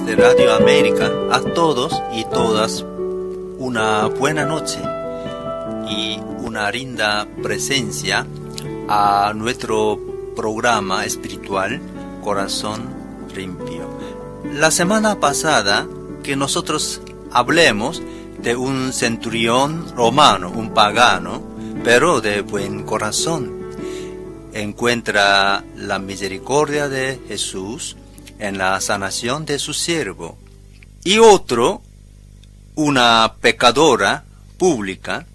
de Radio América, a todos y todas una buena noche y una linda presencia a nuestro programa espiritual Corazón Limpio. La semana pasada que nosotros hablemos de un centurión romano, un pagano, pero de buen corazón, encuentra la misericordia de Jesús en la sanación de su siervo. Y otro, una pecadora pública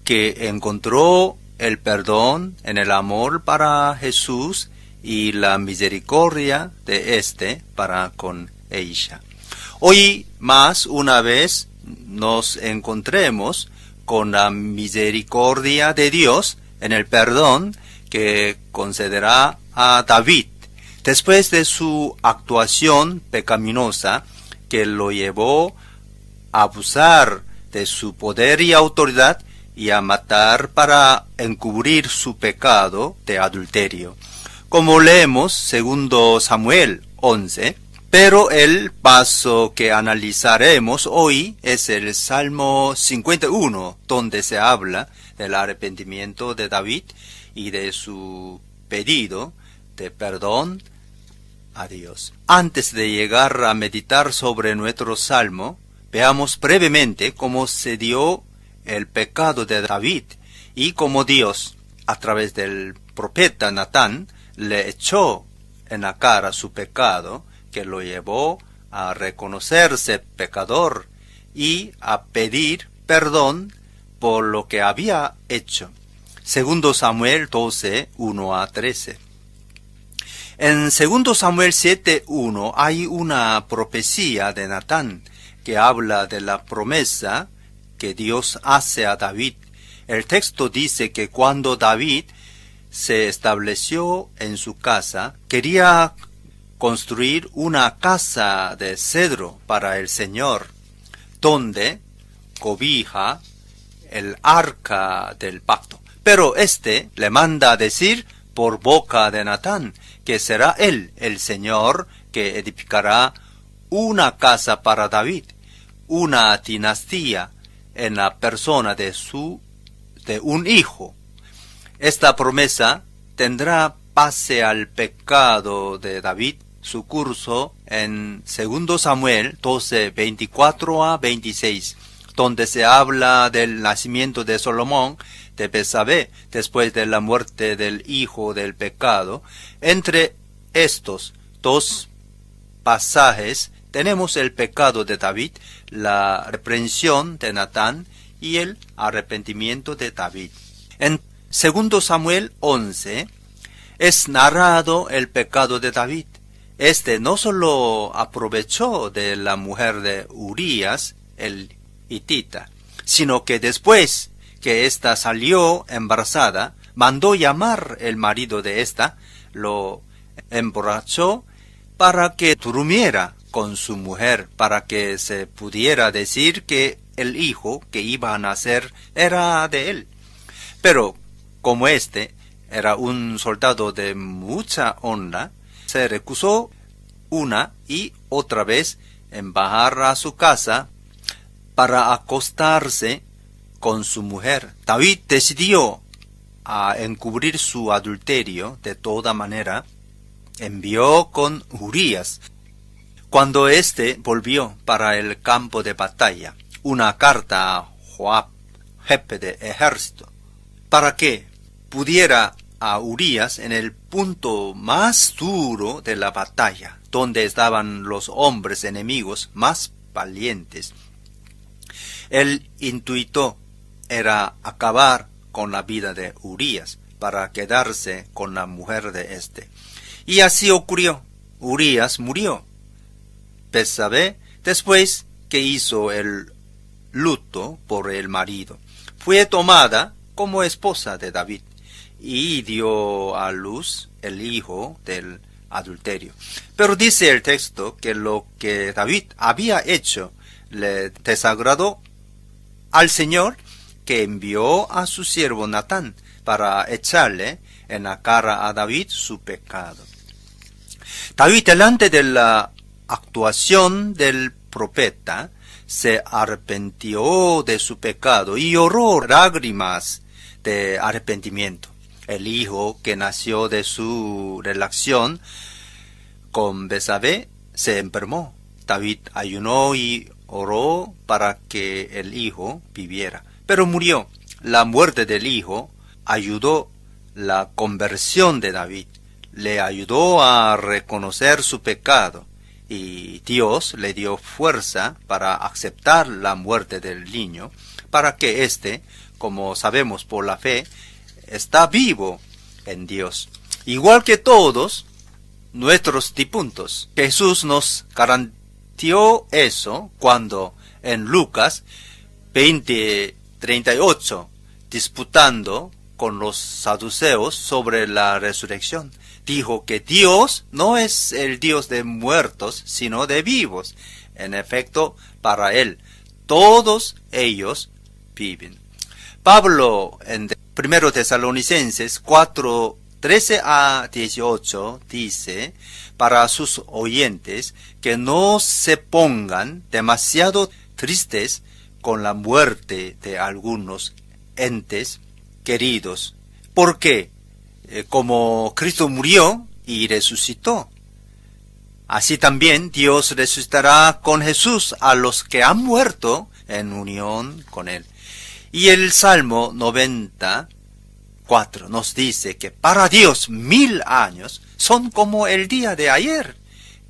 que encontró el perdón en el amor para Jesús y la misericordia de éste para con ella. Hoy más una vez nos encontremos con la misericordia de Dios en el perdón que concederá a David después de su actuación pecaminosa que lo llevó a abusar de su poder y autoridad y a matar para encubrir su pecado de adulterio. Como leemos segundo Samuel 11, pero el paso que analizaremos hoy es el Salmo 51, donde se habla del arrepentimiento de David y de su pedido de perdón a Dios. Antes de llegar a meditar sobre nuestro salmo, veamos brevemente cómo se dio el pecado de David y cómo Dios, a través del profeta Natán, le echó en la cara su pecado, que lo llevó a reconocerse pecador y a pedir perdón por lo que había hecho. Segundo Samuel 12, 1 a 13. En segundo Samuel 7, 1 hay una profecía de Natán que habla de la promesa que Dios hace a David. El texto dice que cuando David se estableció en su casa, quería construir una casa de cedro para el Señor, donde cobija el arca del pacto. Pero éste le manda a decir por boca de Natán que será él, el Señor, que edificará una casa para David, una dinastía en la persona de un hijo. Esta promesa tendrá pase al pecado de David su curso en 2 Samuel 12, 24 a 26, donde se habla del nacimiento de Salomón de Betsabé después de la muerte del hijo del pecado. Entre estos dos pasajes tenemos el pecado de David, la reprensión de Natán y el arrepentimiento de David. En 2 Samuel 11 es narrado el pecado de David. Este no solo aprovechó de la mujer de Urías, el hitita, sino que después que ésta salió embarazada, mandó llamar el marido de ésta, lo emborrachó para que durmiera con su mujer, para que se pudiera decir que el hijo que iba a nacer era de él. Pero como este era un soldado de mucha honra, se recusó una y otra vez en bajar a su casa para acostarse con su mujer. David decidió a encubrir su adulterio de toda manera. Envió con Urías, cuando éste volvió para el campo de batalla, una carta a Joab, jefe de ejército, para que pudiera a Urías en el punto más duro de la batalla, donde estaban los hombres enemigos más valientes. El intuito era acabar con la vida de Urías para quedarse con la mujer de éste. Y así ocurrió. Urías murió. Betsabé, después que hizo el luto por el marido, fue tomada como esposa de David y dio a luz el hijo del adulterio. Pero dice el texto que lo que David había hecho le desagradó al Señor, que envió a su siervo Natán para echarle en la cara a David su pecado. David, delante de la actuación del profeta, se arrepintió de su pecado y lloró lágrimas de arrepentimiento. El hijo que nació de su relación con Betsabé se enfermó. David ayunó y oró para que el hijo viviera, pero murió. La muerte del hijo ayudó la conversión de David, le ayudó a reconocer su pecado y Dios le dio fuerza para aceptar la muerte del niño, para que éste, como sabemos por la fe, está vivo en Dios. Igual que todos nuestros difuntos, Jesús nos garantizó eso cuando en Lucas 20:38, disputando con los saduceos sobre la resurrección, dijo que Dios no es el Dios de muertos, sino de vivos. En efecto, para él, todos ellos viven. Pablo, en 1 Tesalonicenses 4:13-18, dice para sus oyentes que no se pongan demasiado tristes con la muerte de algunos entes queridos, porque como Cristo murió y resucitó, así también Dios resucitará con Jesús a los que han muerto en unión con Él. Y el Salmo 94 nos dice que para Dios 1000 años son como el día de ayer,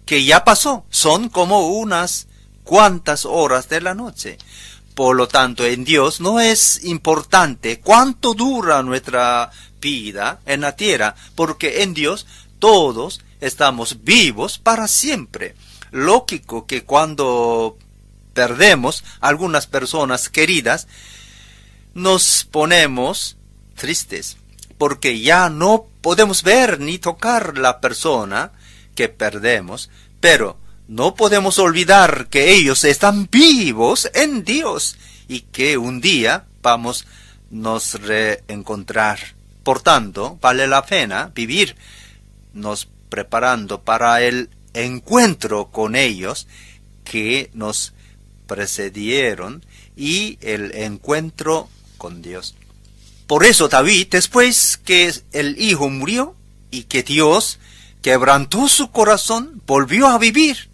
que ya pasó, son como unas cuantas horas de la noche. Por lo tanto, en Dios no es importante cuánto dura nuestra vida en la tierra, porque en Dios todos estamos vivos para siempre. Lógico que cuando perdemos algunas personas queridas, nos ponemos tristes, porque ya no podemos ver ni tocar la persona que perdemos, pero no podemos olvidar que ellos están vivos en Dios y que un día vamos nos reencontrar. Por tanto, vale la pena vivir nos preparando para el encuentro con ellos que nos precedieron y el encuentro con Dios. Por eso David, después que el hijo murió y que Dios quebrantó su corazón, volvió a vivir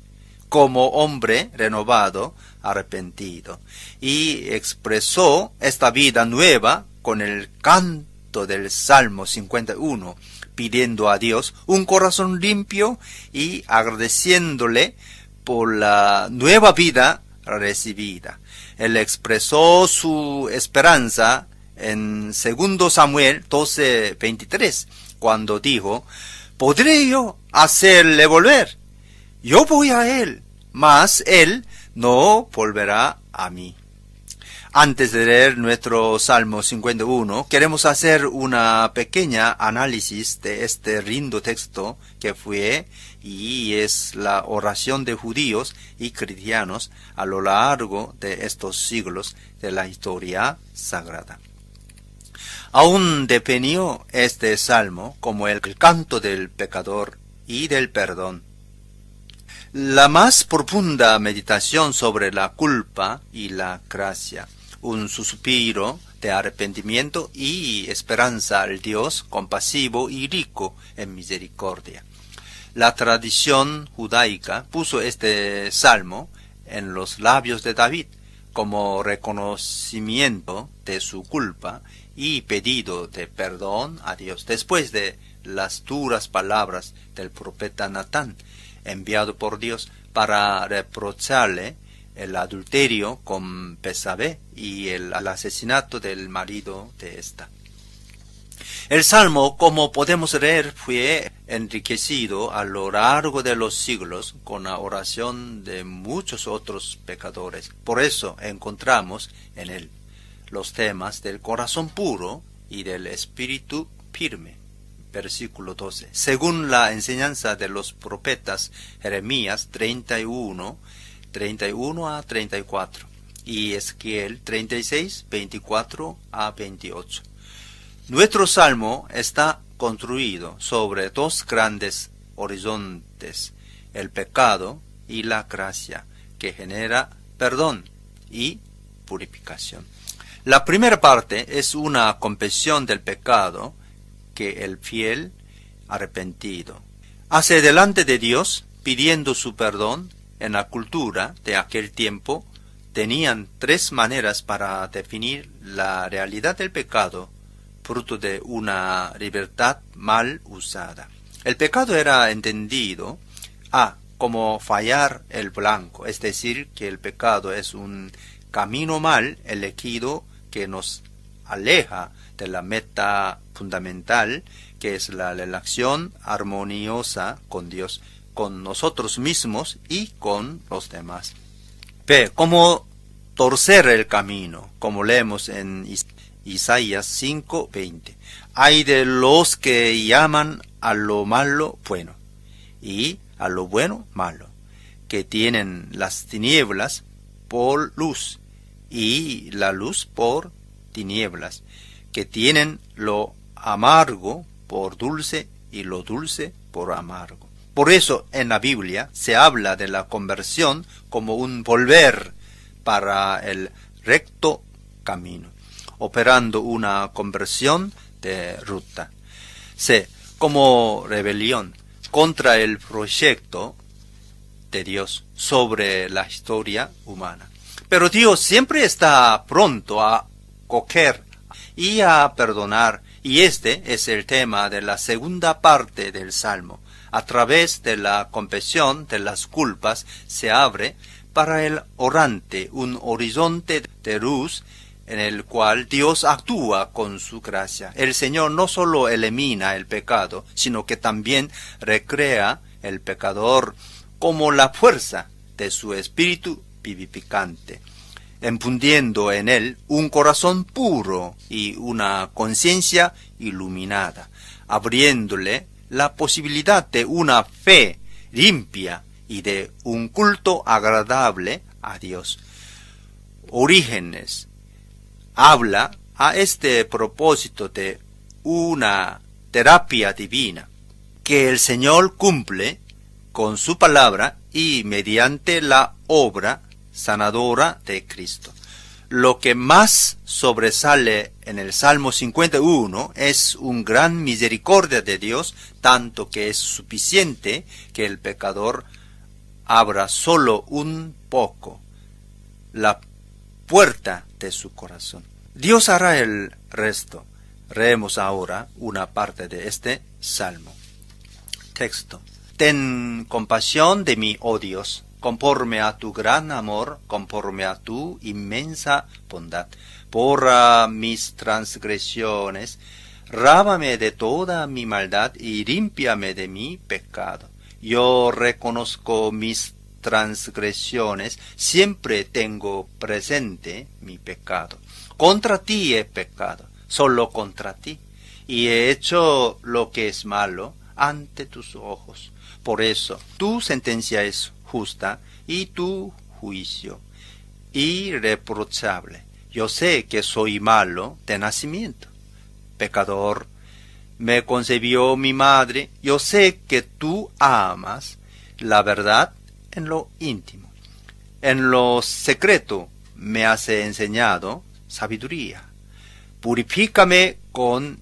como hombre renovado, arrepentido, y expresó esta vida nueva con el canto del Salmo 51, pidiendo a Dios un corazón limpio y agradeciéndole por la nueva vida recibida. Él expresó su esperanza en 2 Samuel 12:23, cuando dijo: ¿podré yo hacerle volver? Yo voy a él, mas él no volverá a mí. Antes de leer nuestro Salmo 51, queremos hacer una pequeña análisis de este lindo texto que fue y es la oración de judíos y cristianos a lo largo de estos siglos de la historia sagrada. Aún definió este salmo como el canto del pecador y del perdón. La más profunda meditación sobre la culpa y la gracia, un suspiro de arrepentimiento y esperanza al Dios compasivo y rico en misericordia. La tradición judaica puso este salmo en los labios de David como reconocimiento de su culpa y pedido de perdón a Dios después de las duras palabras del profeta Natán, enviado por Dios para reprocharle el adulterio con Betsabé y el asesinato del marido de ésta. El Salmo, como podemos leer, fue enriquecido a lo largo de los siglos con la oración de muchos otros pecadores. Por eso encontramos en él los temas del corazón puro y del espíritu firme. Versículo 12. Según la enseñanza de los profetas Jeremías 31:31-34 y Ezequiel 36:24-28. Nuestro salmo está construido sobre dos grandes horizontes: el pecado y la gracia, que genera perdón y purificación. La primera parte es una confesión del pecado que el fiel arrepentido hace delante de Dios pidiendo su perdón. En la cultura de aquel tiempo tenían tres maneras para definir la realidad del pecado, fruto de una libertad mal usada. El pecado era entendido como fallar el blanco, es decir, que el pecado es un camino mal elegido que nos aleja de la meta fundamental, que es la relación armoniosa con Dios, con nosotros mismos y con los demás. B. Como torcer el camino, como leemos en Isaías 5:20. Hay de los que llaman a lo malo bueno y a lo bueno malo, que tienen las tinieblas por luz y la luz por tinieblas, que tienen lo amargo por dulce y lo dulce por amargo. Por eso en la Biblia se habla de la conversión como un volver para el recto camino, operando una conversión de ruta. C. Como rebelión contra el proyecto de Dios sobre la historia humana. Pero Dios siempre está pronto a coger y a perdonar, y este es el tema de la segunda parte del Salmo. A través de la confesión de las culpas se abre para el orante un horizonte de luz en el cual Dios actúa con su gracia. El Señor no solo elimina el pecado, sino que también recrea el pecador como la fuerza de su espíritu vivificante, infundiendo en él un corazón puro y una conciencia iluminada, abriéndole la posibilidad de una fe limpia y de un culto agradable a Dios. Orígenes habla a este propósito de una terapia divina que el Señor cumple con su palabra y mediante la obra sanadora de Cristo. Lo que más sobresale en el Salmo 51 es un gran misericordia de Dios, tanto que es suficiente que el pecador abra solo un poco la puerta de su corazón. Dios hará el resto. Leemos ahora una parte de este salmo. Texto. Ten compasión de mí, oh Dios, conforme a tu gran amor, conforme a tu inmensa bondad. Borra mis transgresiones, rábame de toda mi maldad y límpiame de mi pecado. Yo reconozco mis transgresiones, siempre tengo presente mi pecado. Contra ti he pecado, solo contra ti, y he hecho lo que es malo ante tus ojos. Por eso, tu sentencia es justa y tu juicio irreprochable. Yo sé que soy malo de nacimiento. Pecador me concebió mi madre. Yo sé que tú amas la verdad en lo íntimo. En lo secreto me has enseñado sabiduría. Purifícame con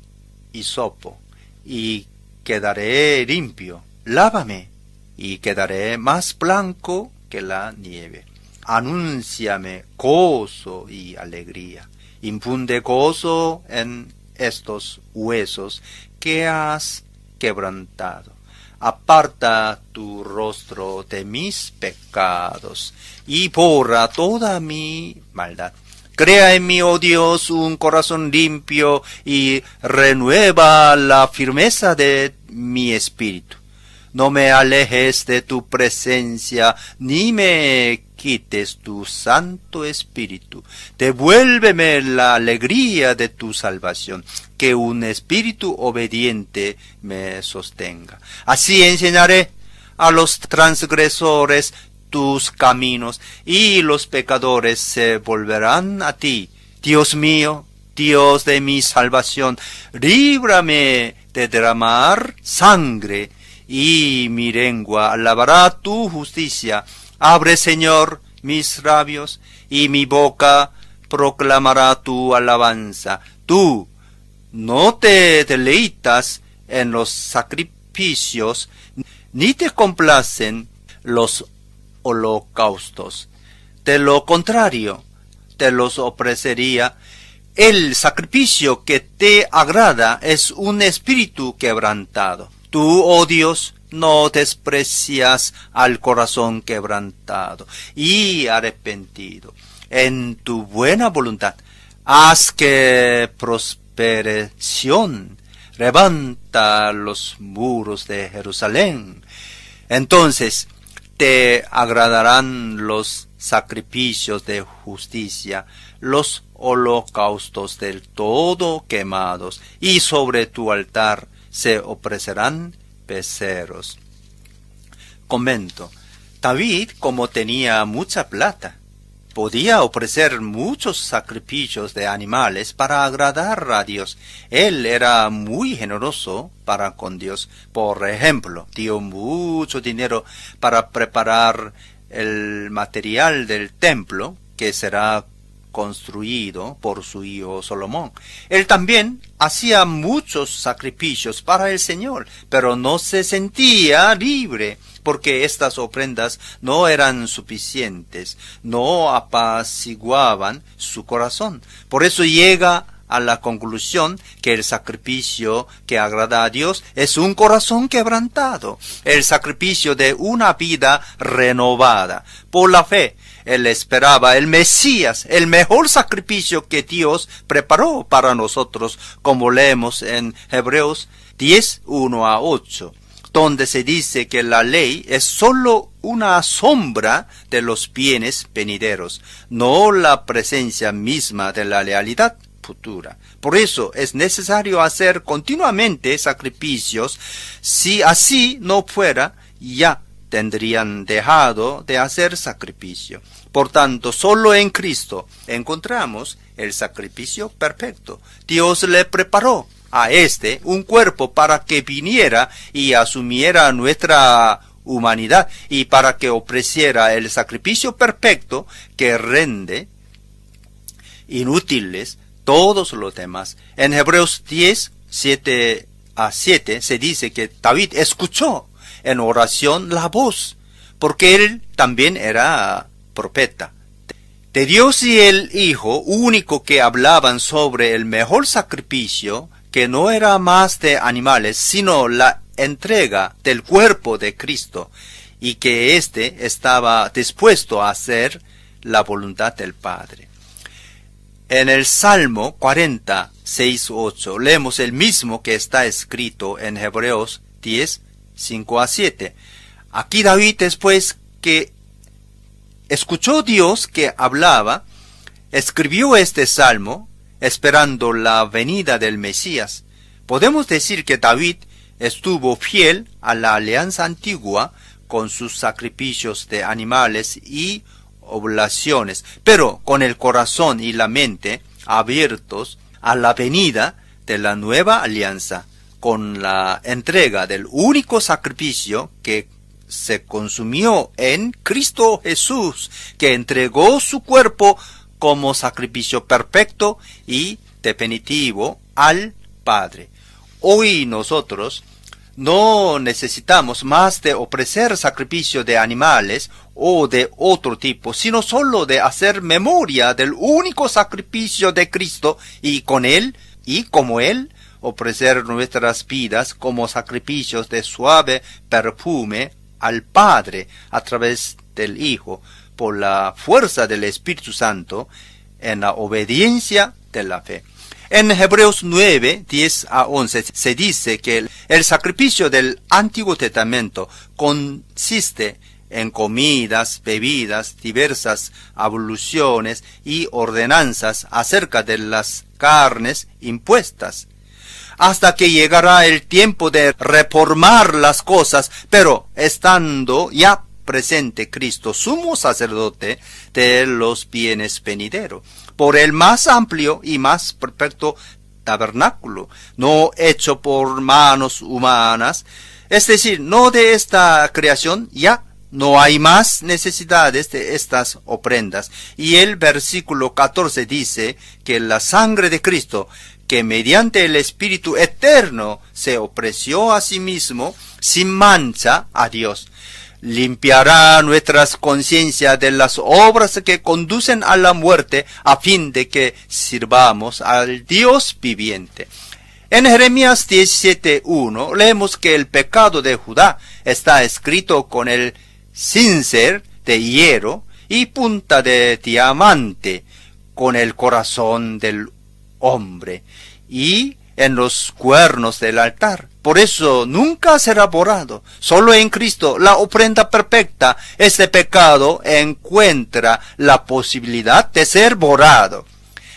hisopo y quedaré limpio. Lávame y quedaré más blanco que la nieve. Anúnciame gozo y alegría. Infunde gozo en estos huesos que has quebrantado. Aparta tu rostro de mis pecados y borra toda mi maldad. Crea en mí, oh Dios, un corazón limpio y renueva la firmeza de mi espíritu. No me alejes de tu presencia, ni me quites tu Santo Espíritu. Devuélveme la alegría de tu salvación, que un espíritu obediente me sostenga. Así enseñaré a los transgresores tus caminos, y los pecadores se volverán a ti. Dios mío, Dios de mi salvación, líbrame de derramar sangre y mi lengua alabará tu justicia. Abre, Señor, mis labios, y mi boca proclamará tu alabanza. Tú no te deleitas en los sacrificios, ni te complacen los holocaustos. De lo contrario, te los ofrecería. El sacrificio que te agrada es un espíritu quebrantado. Tú, oh Dios, no desprecias al corazón quebrantado y arrepentido. En tu buena voluntad, haz que prospere Sión. Levanta los muros de Jerusalén. Entonces te agradarán los sacrificios de justicia, los holocaustos del todo quemados, y sobre tu altar se ofrecerán becerros. Comento. David, como tenía mucha plata, podía ofrecer muchos sacrificios de animales para agradar a Dios. Él era muy generoso para con Dios. Por ejemplo, dio mucho dinero para preparar el material del templo que será construido por su hijo Salomón. Él también hacía muchos sacrificios para el Señor, pero no se sentía libre, porque estas ofrendas no eran suficientes, no apaciguaban su corazón. Por eso llega a la conclusión que el sacrificio que agrada a Dios es un corazón quebrantado, el sacrificio de una vida renovada. Por la fe, él esperaba el Mesías, el mejor sacrificio que Dios preparó para nosotros, como leemos en Hebreos 10, 1 a 8. Donde se dice que la ley es sólo una sombra de los bienes venideros, no la presencia misma de la realidad futura. Por eso es necesario hacer continuamente sacrificios. Si así no fuera, ya tendrían dejado de hacer sacrificio. Por tanto, solo en Cristo encontramos el sacrificio perfecto. Dios le preparó a un cuerpo para que viniera y asumiera nuestra humanidad y para que ofreciera el sacrificio perfecto que rende inútiles todos los demás. En Hebreos 10, 7 a 7 se dice que David escuchó en oración la voz, porque él también era profeta de Dios y el Hijo único, que hablaban sobre el mejor sacrificio, que no era más de animales, sino la entrega del cuerpo de Cristo, y que éste estaba dispuesto a hacer la voluntad del Padre. En el Salmo 40, 6, 8, leemos el mismo que está escrito en Hebreos 10, 5 a 7. Aquí David, después que escuchó Dios que hablaba, escribió este salmo esperando la venida del Mesías. Podemos decir que David estuvo fiel a la alianza antigua con sus sacrificios de animales y oblaciones, pero con el corazón y la mente abiertos a la venida de la nueva alianza, con la entrega del único sacrificio que se consumió en Cristo Jesús, que entregó su cuerpo como sacrificio perfecto y definitivo al Padre. Hoy nosotros no necesitamos más de ofrecer sacrificio de animales o de otro tipo, sino solo de hacer memoria del único sacrificio de Cristo, y con él y como él ofrecer nuestras vidas como sacrificios de suave perfume al Padre a través del Hijo, por la fuerza del Espíritu Santo, en la obediencia de la fe. En Hebreos 9, 10 a 11 se dice que el sacrificio del Antiguo Testamento consiste en comidas, bebidas, diversas abluciones y ordenanzas acerca de las carnes impuestas, hasta que llegará el tiempo de reformar las cosas, pero estando ya presente Cristo, sumo sacerdote de los bienes venideros, por el más amplio y más perfecto tabernáculo, no hecho por manos humanas, es decir, no de esta creación, ya no hay más necesidades de estas ofrendas. Y el versículo 14 dice que la sangre de Cristo, que mediante el Espíritu eterno se ofreció a sí mismo sin mancha a Dios, limpiará nuestras conciencias de las obras que conducen a la muerte, a fin de que sirvamos al Dios viviente. En Jeremías 17:1 leemos que el pecado de Judá está escrito con el cincel de hierro y punta de diamante, con el corazón del hombre y en los cuernos del altar. Por eso nunca será borrado. Solo en Cristo, la ofrenda perfecta, este pecado encuentra la posibilidad de ser borrado.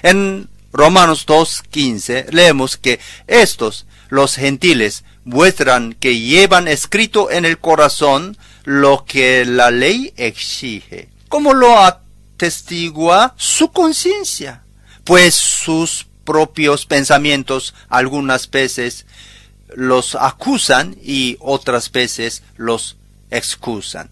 En Romanos 2:15 leemos que estos, los gentiles, muestran que llevan escrito en el corazón lo que la ley exige, como lo atestigua su conciencia, pues sus propios pensamientos algunas veces los acusan y otras veces los excusan.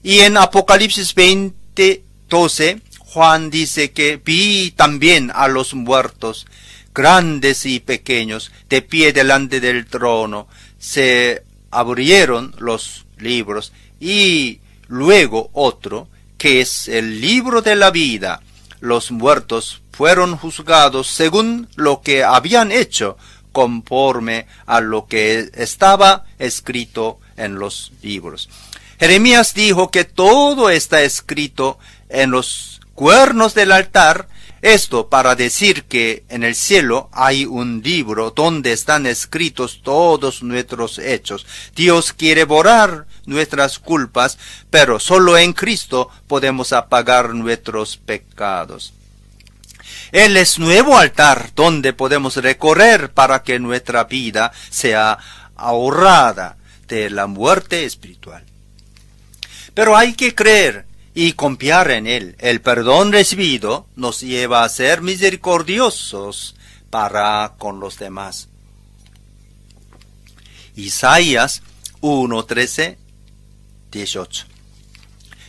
Y en Apocalipsis 20:12, Juan dice que vi también a los muertos, grandes y pequeños, de pie delante del trono. Se abrieron los libros y luego otro, que es el libro de la vida. Los muertos fueron juzgados según lo que habían hecho, conforme a lo que estaba escrito en los libros. Jeremías dijo que todo está escrito en los cuernos del altar, esto para decir que en el cielo hay un libro donde están escritos todos nuestros hechos. Dios quiere borrar nuestras culpas, pero solo en Cristo podemos apagar nuestros pecados. Él es nuevo altar donde podemos recorrer para que nuestra vida sea ahorrada de la muerte espiritual. Pero hay que creer y confiar en Él. El perdón recibido nos lleva a ser misericordiosos para con los demás. Isaías 1:13, 18.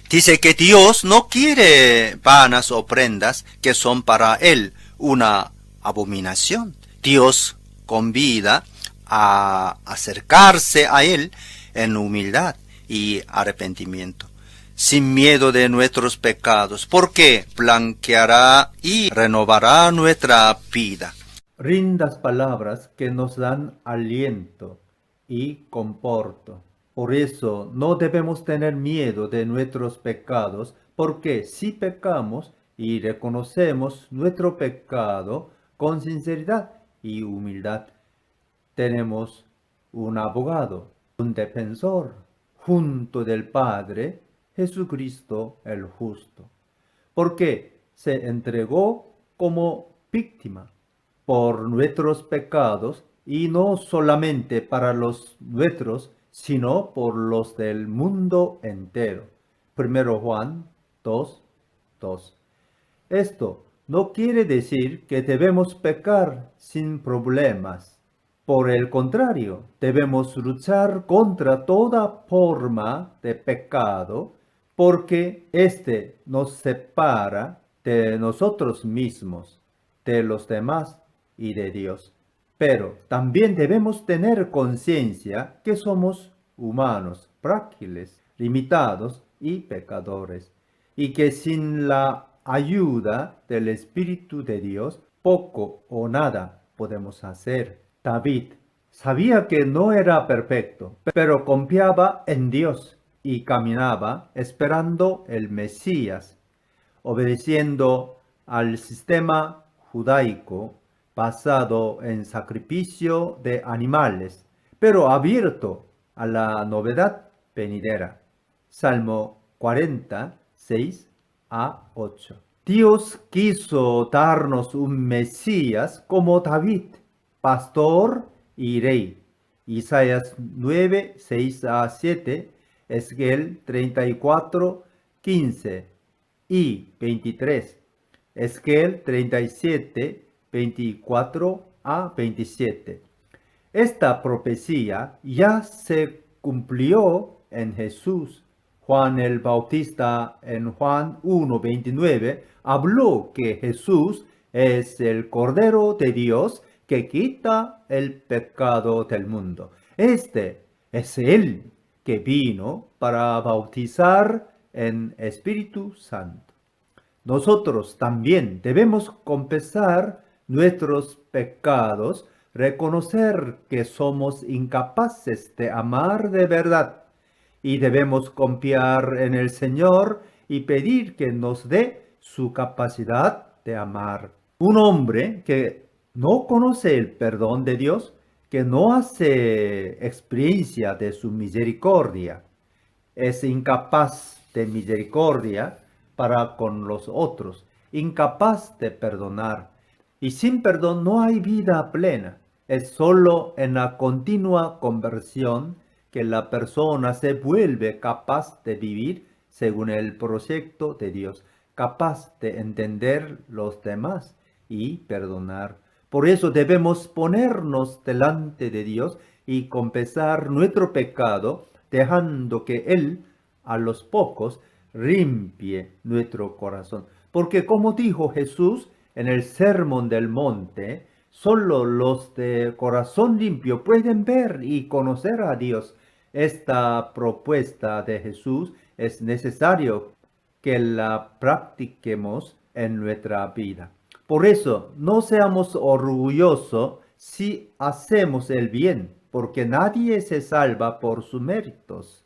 Dice que Dios no quiere vanas ofrendas que son para Él una abominación. Dios convida a acercarse a Él en humildad y arrepentimiento, sin miedo de nuestros pecados, porque blanqueará y renovará nuestra vida. Rindas palabras que nos dan aliento y conforto. Por eso no debemos tener miedo de nuestros pecados, porque si pecamos y reconocemos nuestro pecado con sinceridad y humildad, tenemos un abogado, un defensor, junto del Padre, Jesucristo el justo, porque se entregó como víctima por nuestros pecados, y no solamente para los nuestros, sino por los del mundo entero. 1 Juan 2:2. Esto no quiere decir que debemos pecar sin problemas. Por el contrario, debemos luchar contra toda forma de pecado, porque éste nos separa de nosotros mismos, de los demás y de Dios. Pero también debemos tener conciencia que somos humanos, frágiles, limitados y pecadores, y que sin la ayuda del Espíritu de Dios, poco o nada podemos hacer. David sabía que no era perfecto, pero confiaba en Dios y caminaba esperando el Mesías, obedeciendo al sistema judaico basado en sacrificio de animales, pero abierto a la novedad venidera. Salmo 46:6-8. Dios quiso darnos un Mesías como David, pastor y rey. Isaías 9:6-7, Ezequiel 34:15 y 23, Ezequiel 37:24 a 27. Esta profecía ya se cumplió en Jesús. Juan el Bautista en Juan 1:29 habló que Jesús es el Cordero de Dios que quita el pecado del mundo. Este es Él que vino para bautizar en Espíritu Santo. Nosotros también debemos confesar nuestros pecados, reconocer que somos incapaces de amar de verdad y debemos confiar en el Señor y pedir que nos dé su capacidad de amar. Un hombre que no conoce el perdón de Dios, que no hace experiencia de su misericordia, es incapaz de misericordia para con los otros, incapaz de perdonar. Y sin perdón no hay vida plena. Es solo en la continua conversión que la persona se vuelve capaz de vivir según el proyecto de Dios, capaz de entender los demás y perdonar. Por eso debemos ponernos delante de Dios y confesar nuestro pecado, dejando que Él, a los pocos, limpie nuestro corazón. Porque como dijo Jesús en el Sermón del Monte, solo los de corazón limpio pueden ver y conocer a Dios. Esta propuesta de Jesús es necesario que la practiquemos en nuestra vida. Por eso, no seamos orgullosos si hacemos el bien, porque nadie se salva por sus méritos.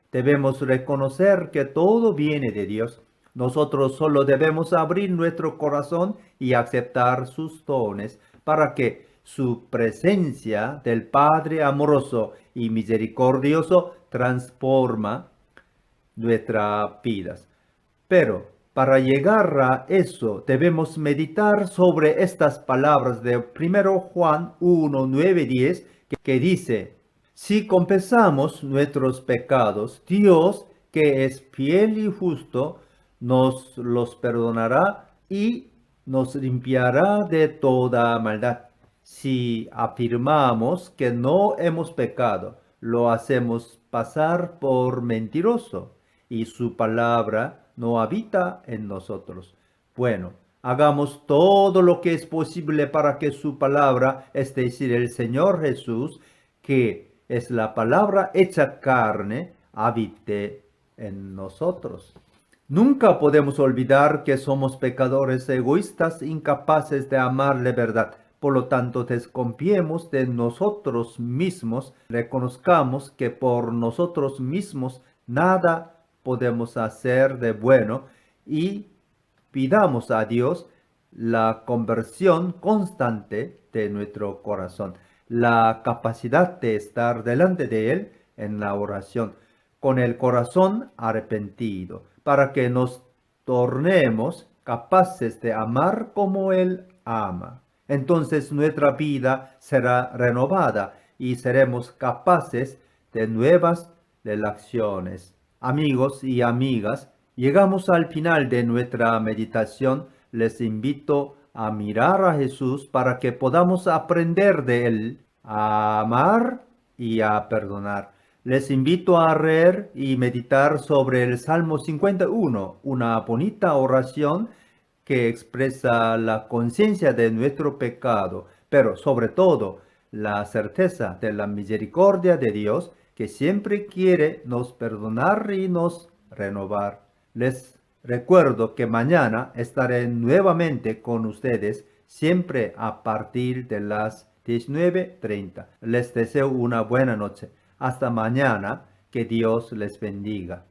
Debemos reconocer que todo viene de Dios. Nosotros solo debemos abrir nuestro corazón y aceptar sus dones para que su presencia del Padre amoroso y misericordioso transforma nuestras vidas. Pero para llegar a eso debemos meditar sobre estas palabras de 1 Juan 1, 9, 10 que dice: si confesamos nuestros pecados, Dios, que es fiel y justo, nos los perdonará y nos limpiará de toda maldad. Si afirmamos que no hemos pecado, lo hacemos pasar por mentiroso y su palabra no habita en nosotros. Bueno, hagamos todo lo que es posible para que su palabra, es decir, el Señor Jesús, que es la palabra hecha carne, habite en nosotros. Nunca podemos olvidar que somos pecadores egoístas, incapaces de amar la verdad. Por lo tanto, desconfiemos de nosotros mismos, reconozcamos que por nosotros mismos nada podemos hacer de bueno y pidamos a Dios la conversión constante de nuestro corazón, la capacidad de estar delante de Él en la oración, con el corazón arrepentido, para que nos tornemos capaces de amar como Él ama. Entonces nuestra vida será renovada y seremos capaces de nuevas relaciones. Amigos y amigas, llegamos al final de nuestra meditación. Les invito a mirar a Jesús para que podamos aprender de Él, a amar y a perdonar. Les invito a leer y meditar sobre el Salmo 51, una bonita oración que expresa la conciencia de nuestro pecado, pero sobre todo la certeza de la misericordia de Dios, que siempre quiere nos perdonar y nos renovar. Les recuerdo que mañana estaré nuevamente con ustedes, siempre a partir de las 19:30. Les deseo una buena noche. Hasta mañana, que Dios les bendiga.